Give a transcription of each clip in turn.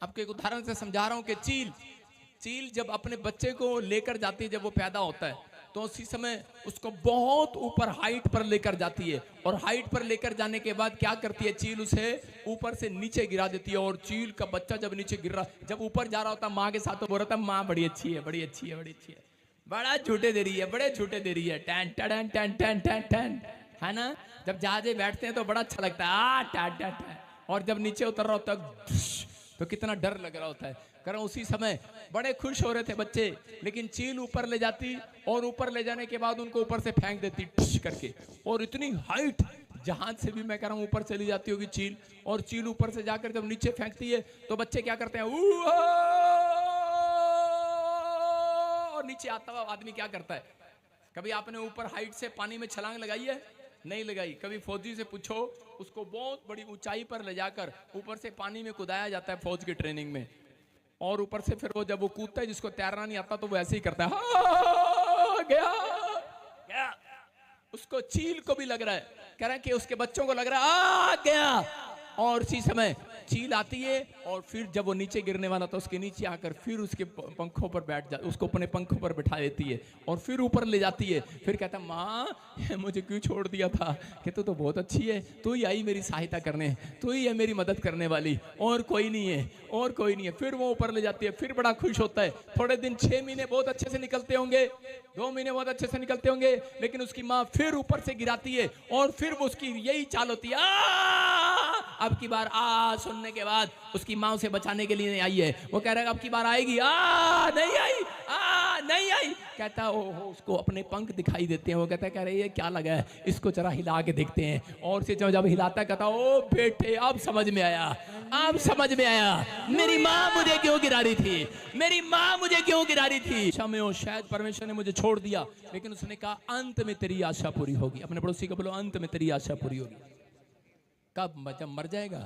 आपको एक उदाहरण से समझा रहा हूं कि चील जब अपने बच्चे को लेकर जाती है, जब वो पैदा होता है तो उसी समय उसको बहुत ऊपर हाइट पर लेकर जाती है, और हाइट पर लेकर जाने के बाद क्या करती है चील, उसे ऊपर से नीचे गिरा देती है। और चील का बच्चा जब नीचे गिर रहा, जब ऊपर जा रहा होता माँ के साथ, तो बोल रहा था माँ बड़ी अच्छी है, बड़ी अच्छी है, बड़ी अच्छी है, बड़ा झूठे दे रही है, बड़े झूठे दे रही है, tan tan tan tan tan tan, है ना। जब जहाजे बैठते हैं तो बड़ा अच्छा लगता है, आ टैन टैन टैन। और जब नीचे उतर रहा होता तो कितना डर लग रहा होता है। कारण उसी समय बड़े खुश हो रहे थे बच्चे, लेकिन चील ऊपर ले जाती, और ऊपर ले जाने के बाद उनको ऊपर से फेंक देती ठुश करके, और इतनी हाइट, जहाज से भी मैं कह रहा हूं ऊपर चली जाती होगी चील, और चील ऊपर से जाकर जब नीचे फेंकती है तो बच्चे क्या करते हैं, और नीचे आता हुआ आदमी क्या करता है। कभी आपने ऊपर हाइट से पानी में छलांग लगाई है? नहीं लगाई। कभी फौजी से पूछो, उसको बहुत बड़ी ऊंचाई पर ले जाकर ऊपर से पानी में कुदाया जाता है फौज की ट्रेनिंग में, और ऊपर से फिर वो जब वो कूदता है, जिसको तैरना नहीं आता तो वो ऐसे ही करता है, गया गया। उसको चील को भी लग रहा है, कह रहा है कि उसके बच्चों को लग रहा है आ गया। और इसी समय चील आती है, और फिर जब वो नीचे गिरने वाला तो उसके नीचे आकर फिर उसके पंखों पर बैठ जा, उसको अपने पंखों पर बिठा देती है, और फिर ऊपर ले जाती है। फिर कहता माँ मुझे क्यों छोड़ दिया था, कि तू तो बहुत अच्छी है, तू ही आई मेरी सहायता करने, तू ही है मेरी मदद करने वाली, और कोई नहीं है, और कोई नहीं है। फिर वो ऊपर ले जाती है, फिर बड़ा खुश होता है। थोड़े दिन 6 महीने बहुत अच्छे से निकलते होंगे, 2 महीने बहुत अच्छे से निकलते होंगे, लेकिन उसकी माँ फिर ऊपर से गिराती है, और फिर वो उसकी यही चाल होती है। अब की बार आ सुनने के बाद उसकी माँ उसे बचाने के लिए नहीं आई है। वो कह रहा है अब की बार आएगी, नहीं आई, नहीं आई। कहता ओहो, उसको अपने पंख दिखाई देते हैं। वो कहता है कह रही है क्या लगा है, इसको जरा हिला के देखते हैं। और से जब हिलाता कहता ओ बेटे अब समझ में आया, अब समझ में आया, मेरी माँ मुझे क्यों गिरा रही थी, मेरी माँ मुझे क्यों गिरा रही थी। क्षमा हो, शायद परमेश्वर ने मुझे छोड़ दिया, लेकिन उसने कहा अंत में तेरी आशा पूरी होगी। अपने पड़ोसी को बोलो अंत में तेरी आशा पूरी होगी। कब? जब मर जाएगा।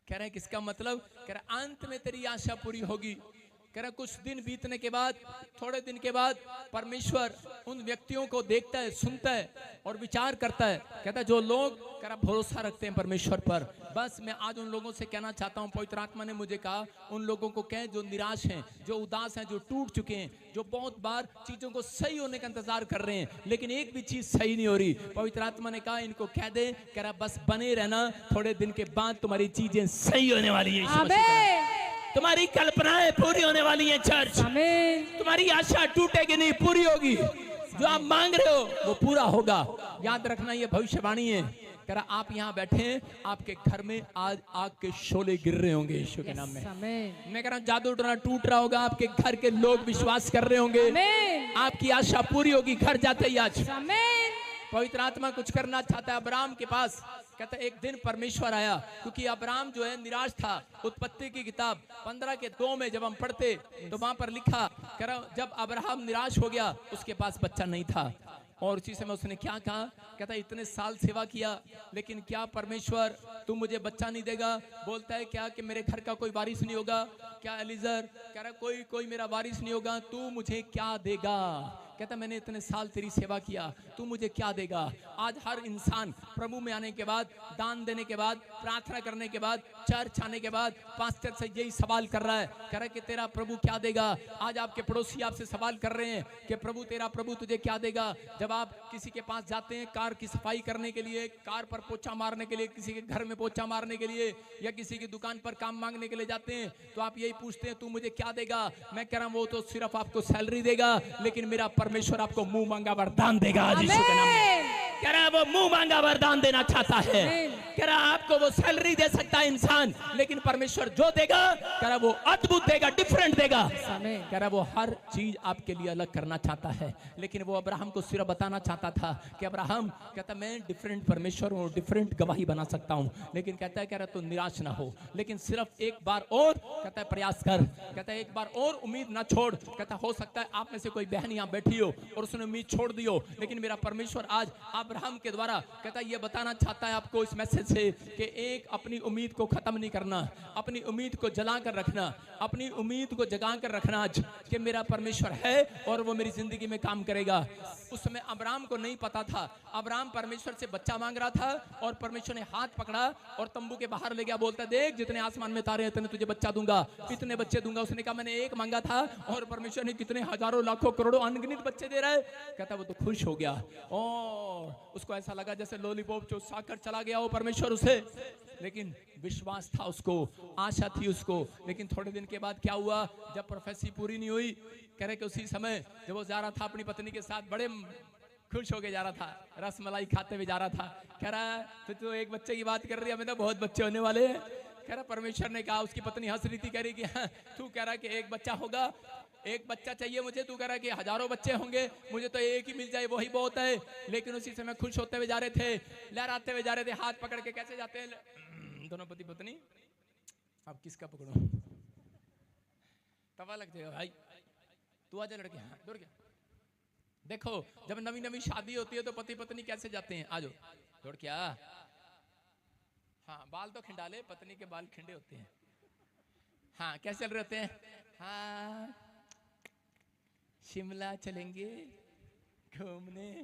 कह रहे किसका मतलब, कह रहे अंत में तेरी आशा पूरी होगी। कह रहे कुछ दिन बीतने के बाद, थोड़े दिन के बाद परमेश्वर उन व्यक्तियों को देखता है, सुनता है और विचार करता है। कहता है जो लोग कह रहा भरोसा रखते हैं परमेश्वर पर। बस मैं आज उन लोगों से कहना चाहता हूं, पवित्र आत्मा ने मुझे कहा उन लोगों को कह जो निराश हैं, जो उदास हैं, जो टूट चुके हैं, जो बहुत बार चीजों को सही होने का इंतजार कर रहे हैं, लेकिन एक भी चीज सही नहीं हो रही। पवित्र आत्मा ने कहा इनको कह दे, कह रहा बस बने रहना, थोड़े दिन के बाद तुम्हारी चीजें सही होने वाली है, तुम्हारी कल्पनाएं पूरी होने वाली हैं चर्च, तुम्हारी आशा टूटेगी नहीं, पूरी होगी। जो आप मांग रहे हो वो पूरा होगा। याद रखना ये भविष्यवाणी है। कह रहा आप यहाँ बैठे हैं, आपके घर में आज आग के शोले गिर रहे होंगे यीशु के नाम में। मैं कह रहा हूँ जादू टोना टूट रहा होगा, आपके घर के लोग विश्वास कर रहे होंगे, आपकी आशा पूरी होगी घर जाते ही आज। पवित्र आत्मा कुछ करना चाहता है। अब्राहम के पास कहता है एक दिन परमेश्वर आया, क्योंकि अब्राहम जो है निराश था। उत्पत्ति की किताब 15:2 में जब हम पढ़ते तो वहां पर लिखा, कह रहा जब अब्राहम निराश हो गया, उसके पास बच्चा नहीं था, और उसी समय उसने क्या कहा, कहता इतने साल सेवा किया, लेकिन क्या परमेश्वर तू मुझे बच्चा नहीं देगा? बोलता है क्या कि मेरे घर का कोई वारिस नहीं होगा क्या? एलिजर कह रहा कोई मेरा वारिस नहीं होगा, तू मुझे क्या देगा? कहता मैंने इतने साल तेरी सेवा किया, तू मुझे क्या देगा? आज हर इंसान प्रभु में आने के बाद, दान देने के बाद, प्रार्थना करने के बाद, चर्च आने के बाद पास्टर से यही सवाल कर रहा है, कह रहा है कि तेरा प्रभु क्या देगा? आज आपके पड़ोसी आपसे सवाल कर रहे हैं कि प्रभु तेरा प्रभु तुझे क्या देगा? जब आप किसी के पास जाते हैं कार की सफाई करने के लिए, कार पर पोछा मारने के लिए, किसी के घर में पोछा मारने के लिए, या किसी की दुकान पर काम मांगने के लिए जाते हैं, तो आप यही पूछते हैं तू मुझे क्या देगा? मैं कह रहा हूं वो तो सिर्फ आपको सैलरी देगा, लेकिन मेरा परमेश्वर आपको मुंह मांगा वरदान देगा आज यीशु के नाम में। कह रहा है वो मुंह मांगा वरदान देना चाहता है। कह रहा आपको वो सैलरी दे सकता है इंसान, लेकिन परमेश्वर जो देगा कह रहा वो अद्भुत देगा, डिफरेंट देगा। कह रहा वो हर चीज आपके लिए अलग करना चाहता है, लेकिन वो अब्राहम को सिर्फ बताना चाहता था कि अब्राहम कहता मैं डिफरेंट परमेश्वर हूँ, डिफरेंट गवाही बना सकता हूँ, लेकिन कहता है कह रहा तो निराश ना हो, लेकिन सिर्फ एक बार और कहता है प्रयास कर, कहता है एक बार और उम्मीद ना छोड़। कहता हो सकता है आप में से कोई बहन यहाँ बैठी हो और उसने उम्मीद छोड़ दी हो, लेकिन मेरा परमेश्वर आज अब्राहम के द्वारा कहता है ये बताना चाहता है आपको इस मैसेज से कि एक अपनी उम्मीद को खत्म नहीं करना, अपनी उम्मीद को जला कर रखना, अपनी उम्मीद को जगा कर रखना कि मेरा परमेश्वर है और वो मेरी जिंदगी में काम करेगा। उस समय अब्राम को नहीं पता था, अब्राम परमेश्वर से बच्चा मांग रहा था और परमेश्वर ने हाथ पकड़ा और तंबू के बाहर ले गया, बोलता देख जितने आसमान में तारे हैं इतने तुझे बच्चा दूंगा, इतने बच्चे दूंगा। उसने कहा मैंने एक मांगा था और परमेश्वर ने कितने हजारों लाखों करोड़ों अनगिनत बच्चे दे रहा है। कहता वो तो खुश हो गया और उसको ऐसा लगा जैसे लॉलीपॉप चूसा कर चला गया वो परमेश्वर उसे। लेकिन विश्वास था उसको, आशा थी उसको। लेकिन थोड़े दिन के बाद क्या हुआ, जब प्रोफेसी पूरी नहीं हुई, कह रहे कि उसी समय जब वो जा रहा था अपनी पत्नी के साथ, बड़े खुश होके जा रहा था, रसमलाई खाते हुए जा रहा था। कह रहा तो एक बच्चे की बात कर रही है, हमें तो बहुत बच्चे होने वाले हैं। कह रहा परमेश्वर ने कहा, उसकी पत्नी हंस रही थी, कह रही कि हाँ, तू कह रहा कि एक बच्चा होगा, एक बच्चा चाहिए मुझे, तू कह रहा कि हजारों बच्चे होंगे, मुझे तो एक ही मिल जाए वही बहुत है। लेकिन उसी समय खुश होते हुए जा रहे थे, लहराते हुए जा रहे थे, हाथ पकड़ के कैसे जाते हैं दोनों पति पत्नी। अब किसका पकड़ो, तवा लग जाएगा भाई, तू आजा लड़के, हाँ दूर क्या। देखो जब नवी नवी शादी होती है तो पति पत्नी कैसे जाते हैं, आजो दौड़ क्या। हाँ बाल तो खिंडाले, पत्नी के बाल खिंडे होते हैं। हाँ कैसे चल रहे होते हैं, हाँ शिमला चलेंगे घूमने।